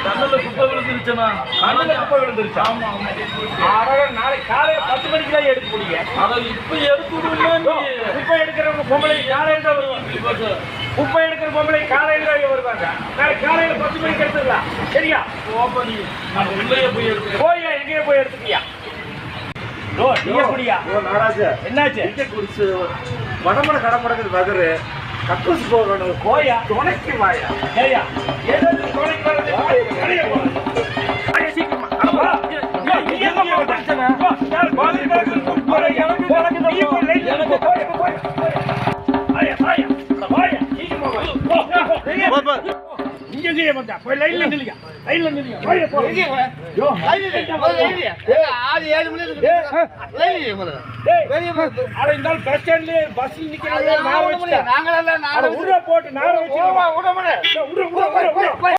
கண்ணுல குப்பை விழுந்துருச்சுண்ணா. கண்ணுல குப்பை விழுந்துருச்சு. ஆமா ஆமா. நாளைக்கு காலையில 10 மணிக்கு தான் எடுக்க முடியும். ஆனா இப்ப எடுத்துடுமா நீ? குப்பை எடுக்கிற பொம்பளை காலையில தான் வருவாங்க. குப்பை எடுக்கிற பொம்பளை காலையில தான் வருவாங்க. நாளைக்கு காலையில 10 மணிக்கு எடுத்துக்கலாம். சரியா? போப்பா நீ. நான் உள்ளே போய் எடுத்துக்கிறேன். போய் எங்கேயே போய் எடுத்துக்கியா? நீ எப்படியா? நாராஜ என்னாச்சு? இங்க குடிச்சு வடமட கடமடக்கு வகரு கக்கூஸ் போகணும். போயா துணைக்கு வாயா. ஏயா ஏதோ துணைக்கு வரது கடையை போ. சீக்கிரமா அப்பா நீ எங்க போற பிரச்சனை? யார் பாலி பேருக்கு போற எனக்கு நடக்குது. நீ போய் லைட் போய். ஆயா சீக்கிரமா போ. இங்க எங்க வந்தா? போய் லைன்ல நில்லுங்க. போய் போ. யோ ஆதி 7 மணி லைன் முதல்ல. அட இந்த பஸ் ஸ்டாண்ட்ல பஸ் நிக்கிறாங்க. நாங்க வச்சு நாங்கள உள்ள நார போட்டு நார வச்சு விட மாட்டேன். உட